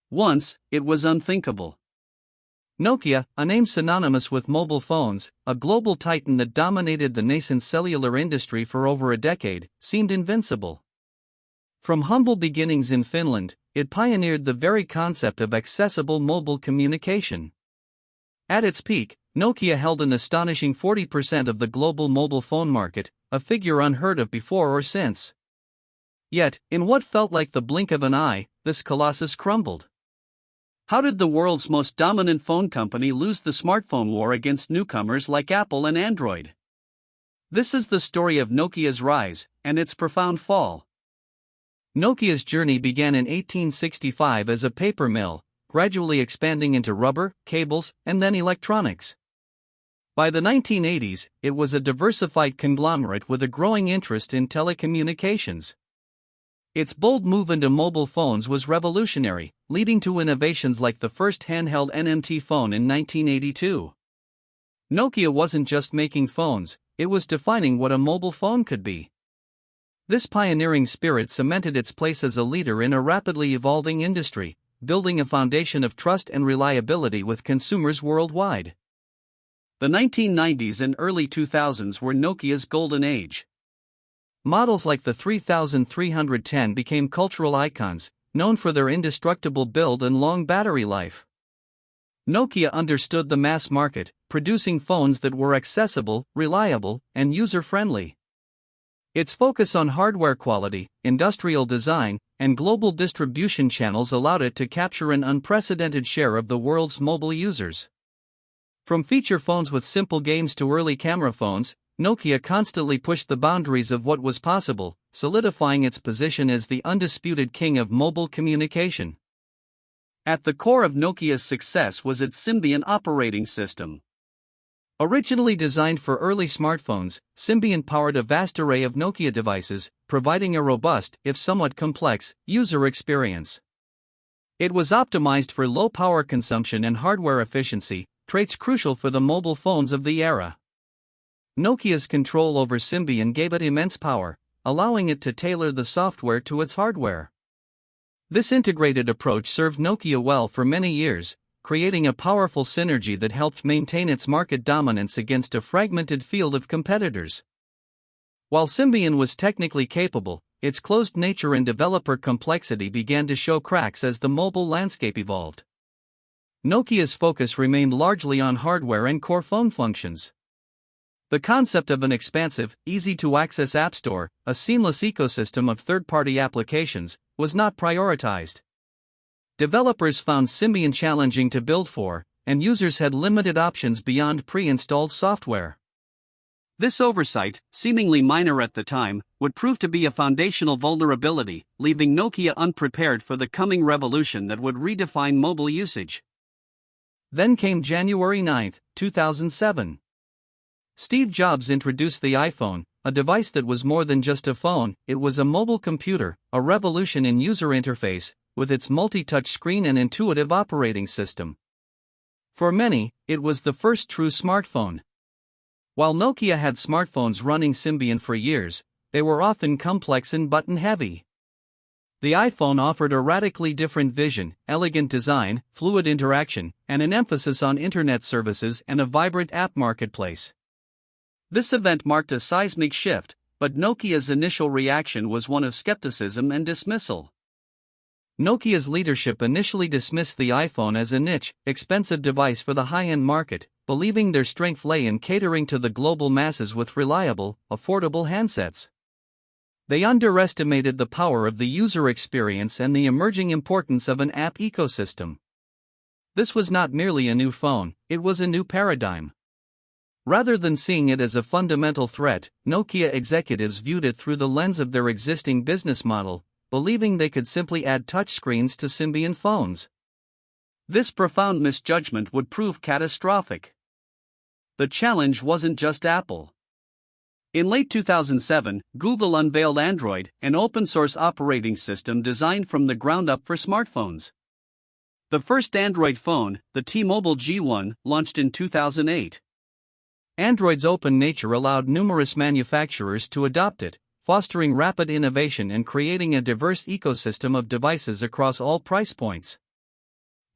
Once, it was unthinkable. Nokia, a name synonymous with mobile phones, a global titan that dominated the nascent cellular industry for over a decade, seemed invincible. From humble beginnings in Finland, it pioneered the very concept of accessible mobile communication. At its peak, Nokia held an astonishing 40% of the global mobile phone market, a figure unheard of before or since. Yet, in what felt like the blink of an eye, this colossus crumbled. How did the world's most dominant phone company lose the smartphone war against newcomers like Apple and Android? This is the story of Nokia's rise and its profound fall. Nokia's journey began in 1865 as a paper mill, gradually expanding into rubber, cables, and then electronics. By the 1980s, it was a diversified conglomerate with a growing interest in telecommunications. Its bold move into mobile phones was revolutionary, leading to innovations like the first handheld NMT phone in 1982. Nokia wasn't just making phones, it was defining what a mobile phone could be. This pioneering spirit cemented its place as a leader in a rapidly evolving industry, building a foundation of trust and reliability with consumers worldwide. The 1990s and early 2000s were Nokia's golden age. Models like the 3310 became cultural icons, known for their indestructible build and long battery life. Nokia understood the mass market, producing phones that were accessible, reliable, and user-friendly. Its focus on hardware quality, industrial design, and global distribution channels allowed it to capture an unprecedented share of the world's mobile users. From feature phones with simple games to early camera phones, Nokia constantly pushed the boundaries of what was possible, solidifying its position as the undisputed king of mobile communication. At the core of Nokia's success was its Symbian operating system. Originally designed for early smartphones, Symbian powered a vast array of Nokia devices, providing a robust, if somewhat complex, user experience. It was optimized for low power consumption and hardware efficiency, traits crucial for the mobile phones of the era. Nokia's control over Symbian gave it immense power, allowing it to tailor the software to its hardware. This integrated approach served Nokia well for many years, creating a powerful synergy that helped maintain its market dominance against a fragmented field of competitors. While Symbian was technically capable, its closed nature and developer complexity began to show cracks as the mobile landscape evolved. Nokia's focus remained largely on hardware and core phone functions. The concept of an expansive, easy-to-access app store, a seamless ecosystem of third-party applications, was not prioritized. Developers found Symbian challenging to build for, and users had limited options beyond pre-installed software. This oversight, seemingly minor at the time, would prove to be a foundational vulnerability, leaving Nokia unprepared for the coming revolution that would redefine mobile usage. Then came January 9, 2007. Steve Jobs introduced the iPhone, a device that was more than just a phone. It was a mobile computer, a revolution in user interface, with its multi-touch screen and intuitive operating system. For many, it was the first true smartphone. While Nokia had smartphones running Symbian for years, they were often complex and button-heavy. The iPhone offered a radically different vision, elegant design, fluid interaction, and an emphasis on internet services and a vibrant app marketplace. This event marked a seismic shift, but Nokia's initial reaction was one of skepticism and dismissal. Nokia's leadership initially dismissed the iPhone as a niche, expensive device for the high-end market, believing their strength lay in catering to the global masses with reliable, affordable handsets. They underestimated the power of the user experience and the emerging importance of an app ecosystem. This was not merely a new phone, it was a new paradigm. Rather than seeing it as a fundamental threat, Nokia executives viewed it through the lens of their existing business model, believing they could simply add touchscreens to Symbian phones. This profound misjudgment would prove catastrophic. The challenge wasn't just Apple. In late 2007, Google unveiled Android, an open-source operating system designed from the ground up for smartphones. The first Android phone, the T-Mobile G1, launched in 2008. Android's open nature allowed numerous manufacturers to adopt it, fostering rapid innovation and creating a diverse ecosystem of devices across all price points.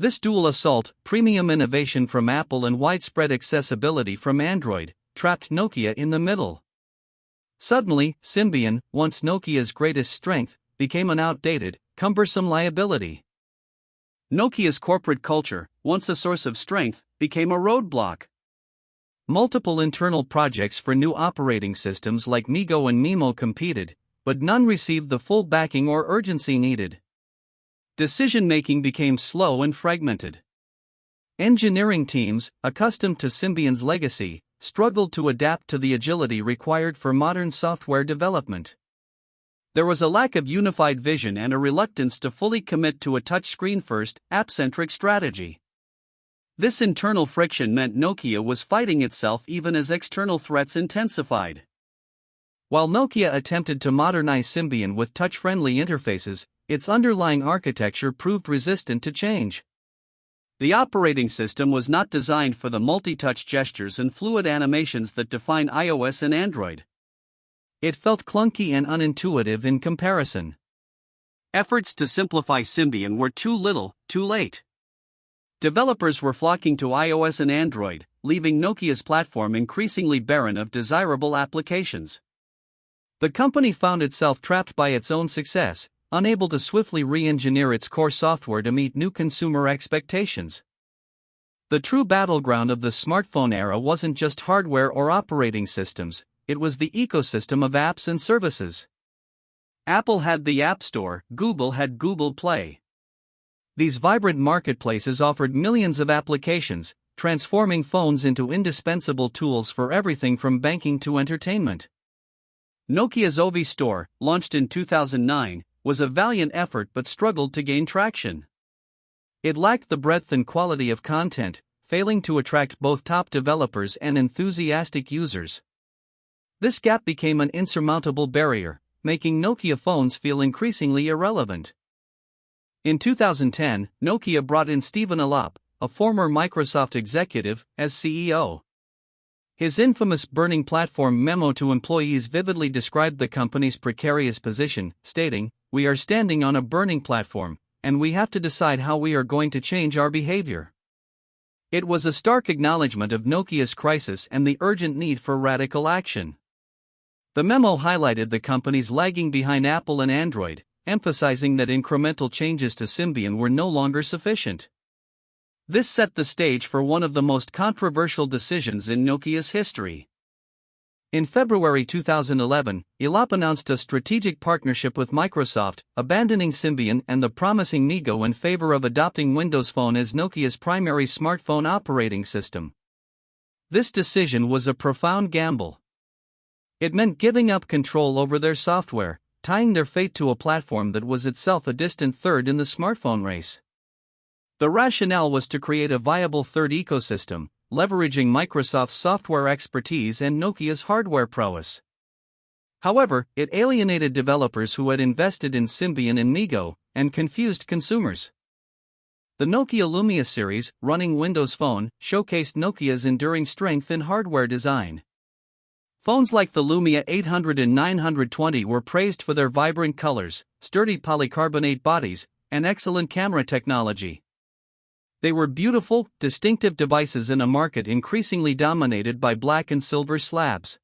This dual assault, premium innovation from Apple and widespread accessibility from Android, trapped Nokia in the middle. Suddenly, Symbian, once Nokia's greatest strength, became an outdated, cumbersome liability. Nokia's corporate culture, once a source of strength, became a roadblock. Multiple internal projects for new operating systems like MeeGo and Memo competed, but none received the full backing or urgency needed. Decision-making became slow and fragmented. Engineering teams, accustomed to Symbian's legacy, struggled to adapt to the agility required for modern software development. There was a lack of unified vision and a reluctance to fully commit to a touchscreen-first, app-centric strategy. This internal friction meant Nokia was fighting itself even as external threats intensified. While Nokia attempted to modernize Symbian with touch-friendly interfaces, its underlying architecture proved resistant to change. The operating system was not designed for the multi-touch gestures and fluid animations that define iOS and Android. It felt clunky and unintuitive in comparison. Efforts to simplify Symbian were too little, too late. Developers were flocking to iOS and Android, leaving Nokia's platform increasingly barren of desirable applications. The company found itself trapped by its own success, unable to swiftly re-engineer its core software to meet new consumer expectations. The true battleground of the smartphone era wasn't just hardware or operating systems, it was the ecosystem of apps and services. Apple had the App Store, Google had Google Play. These vibrant marketplaces offered millions of applications, transforming phones into indispensable tools for everything from banking to entertainment. Nokia's Ovi Store, launched in 2009, was a valiant effort but struggled to gain traction. It lacked the breadth and quality of content, failing to attract both top developers and enthusiastic users. This gap became an insurmountable barrier, making Nokia phones feel increasingly irrelevant. In 2010, Nokia brought in Stephen Elop, a former Microsoft executive, as CEO. His infamous burning platform memo to employees vividly described the company's precarious position, stating, "We are standing on a burning platform, and we have to decide how we are going to change our behavior." It was a stark acknowledgement of Nokia's crisis and the urgent need for radical action. The memo highlighted the company's lagging behind Apple and Android, emphasizing that incremental changes to Symbian were no longer sufficient. This set the stage for one of the most controversial decisions in Nokia's history. In February 2011, Elop announced a strategic partnership with Microsoft, abandoning Symbian and the promising MeeGo in favor of adopting Windows Phone as Nokia's primary smartphone operating system. This decision was a profound gamble. It meant giving up control over their software, tying their fate to a platform that was itself a distant third in the smartphone race. The rationale was to create a viable third ecosystem, leveraging Microsoft's software expertise and Nokia's hardware prowess. However, it alienated developers who had invested in Symbian and MeeGo, and confused consumers. The Nokia Lumia series, running Windows Phone, showcased Nokia's enduring strength in hardware design. Phones like the Lumia 800 and 920 were praised for their vibrant colors, sturdy polycarbonate bodies, and excellent camera technology. They were beautiful, distinctive devices in a market increasingly dominated by black and silver slabs.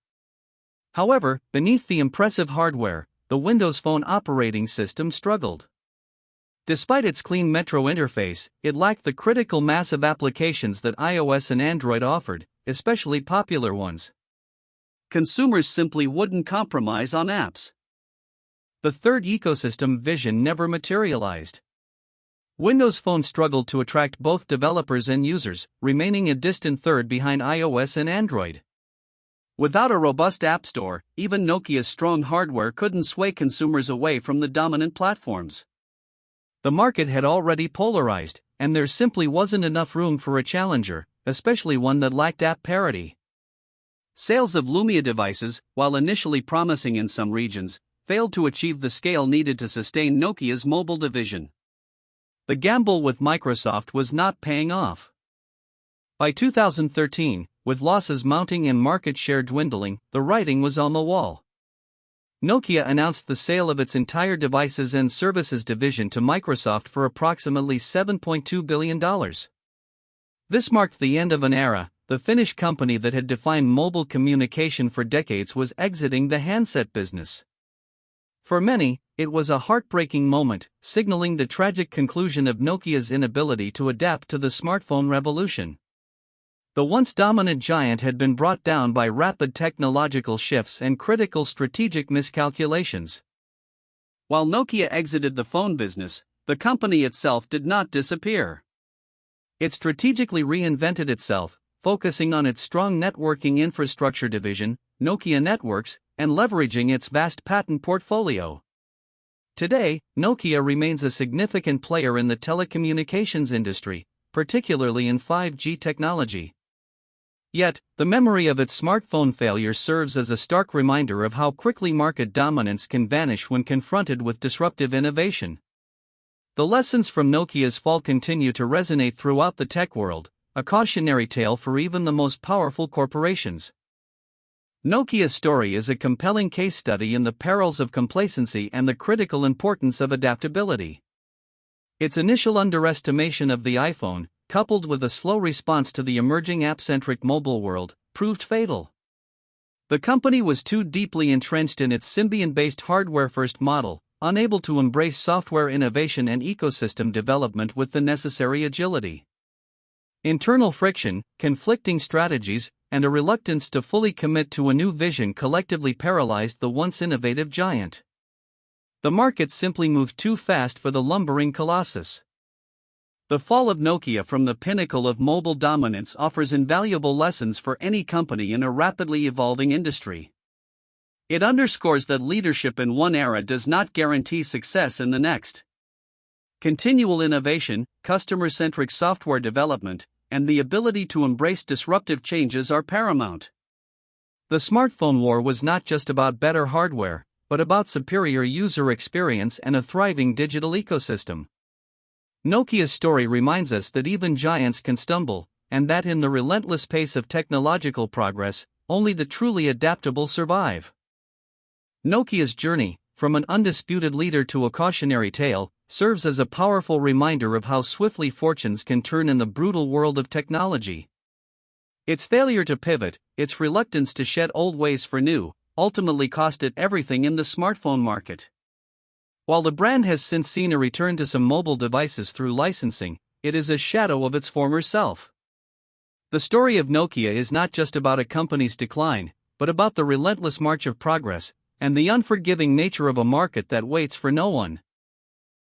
However, beneath the impressive hardware, the Windows Phone operating system struggled. Despite its clean Metro interface, it lacked the critical mass of applications that iOS and Android offered, especially popular ones. Consumers simply wouldn't compromise on apps. The third ecosystem vision never materialized. Windows Phone struggled to attract both developers and users, remaining a distant third behind iOS and Android. Without a robust app store, even Nokia's strong hardware couldn't sway consumers away from the dominant platforms. The market had already polarized, and there simply wasn't enough room for a challenger, especially one that lacked app parity. Sales of Lumia devices, while initially promising in some regions, failed to achieve the scale needed to sustain Nokia's mobile division. The gamble with Microsoft was not paying off. By 2013, with losses mounting and market share dwindling, the writing was on the wall. Nokia announced the sale of its entire devices and services division to Microsoft for approximately $7.2 billion. This marked the end of an era. The Finnish company that had defined mobile communication for decades was exiting the handset business. For many, it was a heartbreaking moment, signaling the tragic conclusion of Nokia's inability to adapt to the smartphone revolution. The once dominant giant had been brought down by rapid technological shifts and critical strategic miscalculations. While Nokia exited the phone business, the company itself did not disappear. It strategically reinvented itself, focusing on its strong networking infrastructure division, Nokia Networks, and leveraging its vast patent portfolio. Today, Nokia remains a significant player in the telecommunications industry, particularly in 5G technology. Yet, the memory of its smartphone failure serves as a stark reminder of how quickly market dominance can vanish when confronted with disruptive innovation. The lessons from Nokia's fall continue to resonate throughout the tech world, a cautionary tale for even the most powerful corporations. Nokia's story is a compelling case study in the perils of complacency and the critical importance of adaptability. Its initial underestimation of the iPhone, coupled with a slow response to the emerging app-centric mobile world, proved fatal. The company was too deeply entrenched in its Symbian-based hardware-first model, unable to embrace software innovation and ecosystem development with the necessary agility. Internal friction, conflicting strategies, and a reluctance to fully commit to a new vision collectively paralyzed the once innovative giant. The market simply moved too fast for the lumbering colossus. The fall of Nokia from the pinnacle of mobile dominance offers invaluable lessons for any company in a rapidly evolving industry. It underscores that leadership in one era does not guarantee success in the next. Continual innovation, customer-centric software development, and the ability to embrace disruptive changes are paramount. The smartphone war was not just about better hardware, but about superior user experience and a thriving digital ecosystem. Nokia's story reminds us that even giants can stumble, and that in the relentless pace of technological progress, only the truly adaptable survive. Nokia's journey, from an undisputed leader to a cautionary tale, serves as a powerful reminder of how swiftly fortunes can turn in the brutal world of technology. Its failure to pivot, its reluctance to shed old ways for new, ultimately cost it everything in the smartphone market. While the brand has since seen a return to some mobile devices through licensing, it is a shadow of its former self. The story of Nokia is not just about a company's decline, but about the relentless march of progress, and the unforgiving nature of a market that waits for no one.